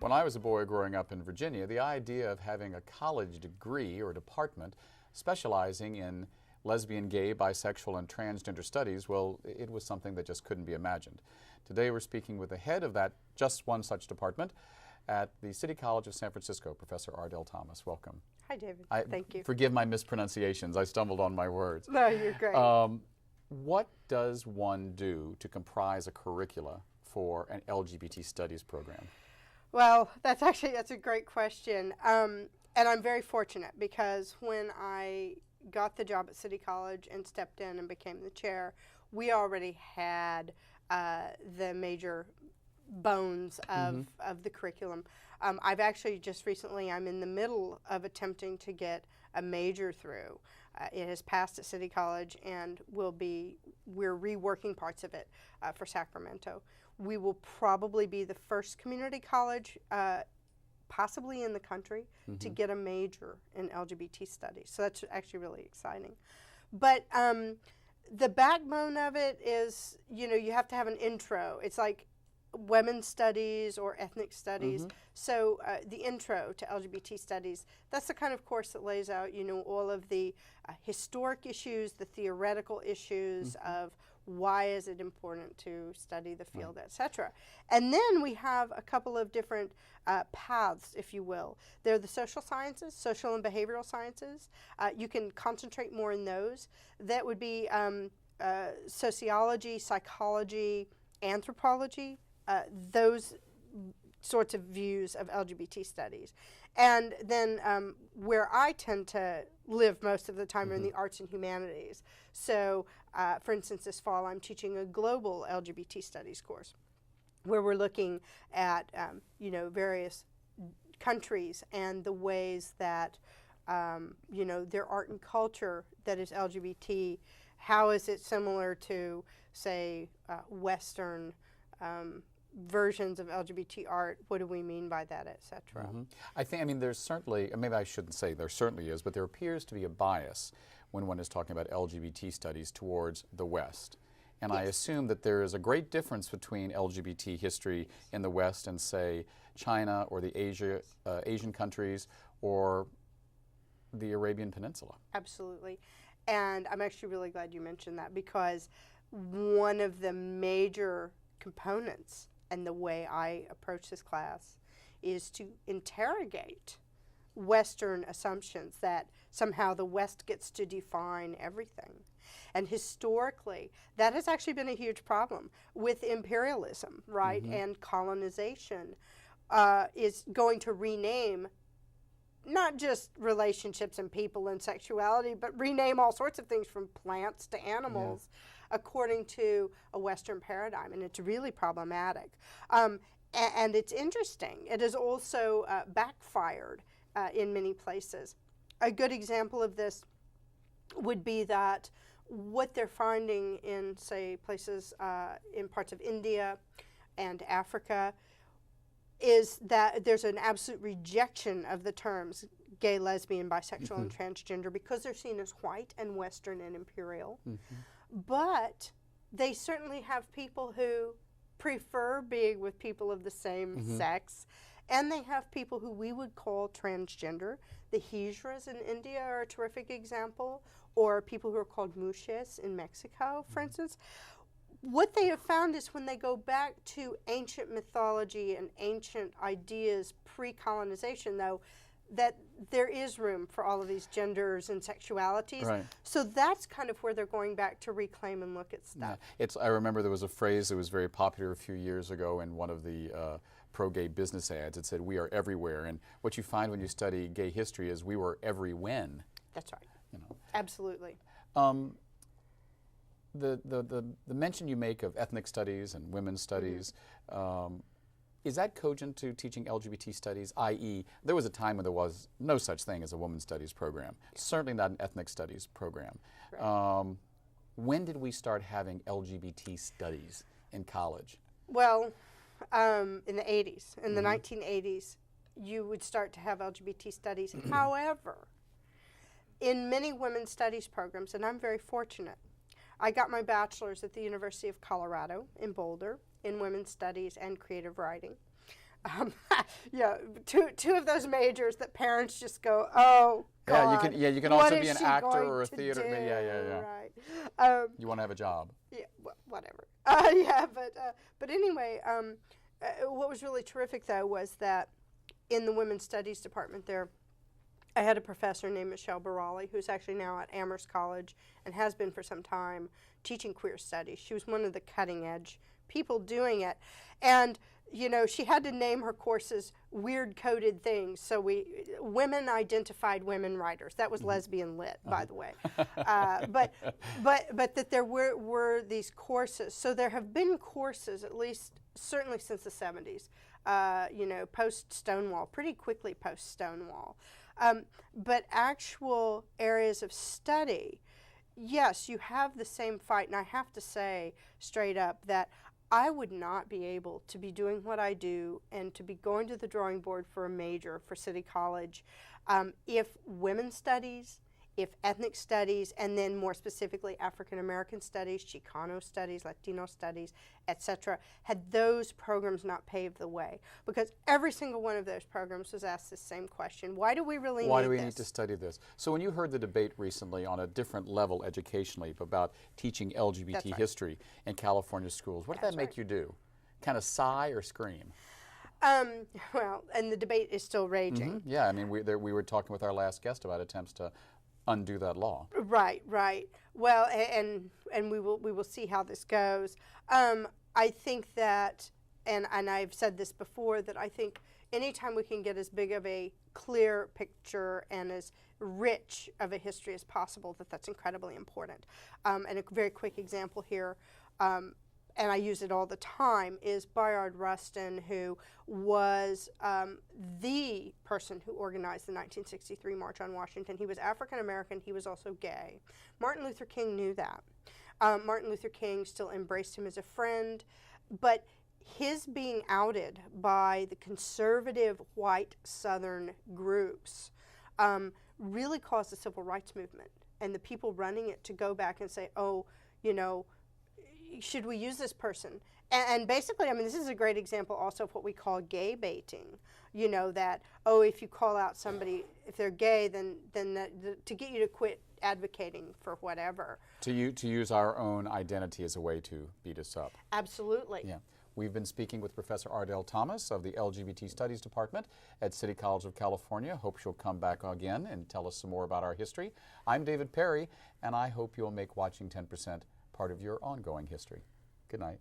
When I was a boy growing up in Virginia, the idea of having a college degree or department specializing in lesbian, gay, bisexual, and transgender studies, well, it was something that just couldn't be imagined. Today we're speaking with the head of that just one such department at the City College of San Francisco, Professor Ardel Thomas. Welcome. Hi, David. Thank you. Forgive my mispronunciations. I stumbled on my words. No, you're great. What does one do to comprise a curricula for an LGBT studies program? Well, that's a great question. And I'm very fortunate because when I got the job at City College and stepped in and became the chair, we already had the major bones of the curriculum. I've actually just recently, I'm in the middle of attempting to get a major through. It has passed at City College and we're reworking parts of it for Sacramento. We will probably be the first community college, possibly in the country, to get a major in LGBT studies. So that's actually really exciting. But the backbone of it is, you have to have an intro. It's like women's studies or ethnic studies. So the intro to LGBT studies, that's the kind of course that lays out, all of the historic issues, the theoretical issues of why is it important to study the field, etc. And then we have a couple of different paths, if you will. They're the social sciences, social and behavioral sciences. You can concentrate more in those. That would be sociology, psychology, anthropology, those sorts of views of LGBT studies. And then where I tend to live most of the time are in the arts and humanities. So, for instance, this fall I'm teaching a global LGBT studies course where we're looking at, various countries and the ways that, their art and culture that is LGBT, how is it similar to, say, Western versions of LGBT art, what do we mean by that, etc. I think, there's certainly, maybe I shouldn't say there certainly is, but there appears to be a bias when one is talking about LGBT studies towards the West. And I assume that there is a great difference between LGBT history in the West and, say, China or the Asian countries or the Arabian Peninsula. Absolutely. And I'm actually really glad you mentioned that because one of the major components and the way I approach this class is to interrogate Western assumptions that somehow the West gets to define everything. And historically, that has actually been a huge problem with imperialism, right? And colonization is going to rename not just relationships and people and sexuality, but rename all sorts of things from plants to animals according to a Western paradigm, and it's really problematic. And it's interesting. It has also backfired in many places. A good example of this would be that what they're finding in, say, places in parts of India and Africa is that there's an absolute rejection of the terms gay, lesbian, bisexual, and transgender because they're seen as white and Western and imperial. But they certainly have people who prefer being with people of the same sex, and they have people who we would call transgender. The Hijras in India are a terrific example, or people who are called Muxes in Mexico, for instance. What they have found is when they go back to ancient mythology and ancient ideas pre-colonization, though, that there is room for all of these genders and sexualities. Right. So that's kind of where they're going back to reclaim and look at stuff. I remember there was a phrase that was very popular a few years ago in one of the pro-gay business ads. It said, "We are everywhere." And what you find when you study gay history is we were every when. That's right. Absolutely. The mention you make of ethnic studies and women's studies, is that cogent to teaching LGBT studies, i.e., there was a time when there was no such thing as a women's studies program, certainly not an ethnic studies program. Right. When did we start having LGBT studies in college? Well, in the 80s, in the 1980s, you would start to have LGBT studies. However, in many women's studies programs, and I'm very fortunate, I got my bachelor's at the University of Colorado in Boulder in women's studies and creative writing. Yeah, two of those majors that parents just go, oh God. You can what also is be an she actor going or a to theater. do? Yeah. Right. You want to have a job. Yeah, whatever. Yeah, but anyway, what was really terrific though was that in the women's studies department there, I had a professor named Michelle Barali, who's actually now at Amherst College and has been for some time teaching queer studies. She was one of the cutting edge people doing it. And, you know, she had to name her courses weird coded things. So women identified women writers. That was lesbian lit, by the way. But that there were these courses. So there have been courses, at least certainly since the 70s, you know, post Stonewall, pretty quickly post Stonewall. But actual areas of study, yes, you have the same fight. And I have to say straight up that I would not be able to be doing what I do and to be going to the drawing board for a major for City College if women's studies, if ethnic studies, and then more specifically African American studies, Chicano studies, Latino studies, etc., had those programs not paved the way. Because every single one of those programs was asked the same question: why do we really Why need do we this? need to study this? So when you heard the debate recently on a different level educationally about teaching LGBT history in California schools, what did that make you do? Kind of sigh or scream? Well, and the debate is still raging. Yeah, I mean, we were talking with our last guest about attempts to undo that law. Right. Well, and we will see how this goes. I think that, and I've said this before, that I think anytime we can get as big of a clear picture and as rich of a history as possible, that's incredibly important. And a very quick example here, and I use it all the time, is Bayard Rustin, who was the person who organized the 1963 March on Washington. He was African American, he was also gay. Martin Luther King knew that. Martin Luther King still embraced him as a friend, but his being outed by the conservative white Southern groups really caused the civil rights movement and the people running it to go back and say, oh, you know, should we use this person? And basically, I mean, this is a great example also of what we call gay baiting. You know, that, oh, if you call out somebody, if they're gay, then to get you to quit advocating for whatever. To use our own identity as a way to beat us up. Absolutely. Yeah. We've been speaking with Professor Ardel Thomas of the LGBT Studies Department at City College of California. Hope she'll come back again and tell us some more about our history. I'm David Perry, and I hope you'll make watching 10% part of your ongoing history. Good night.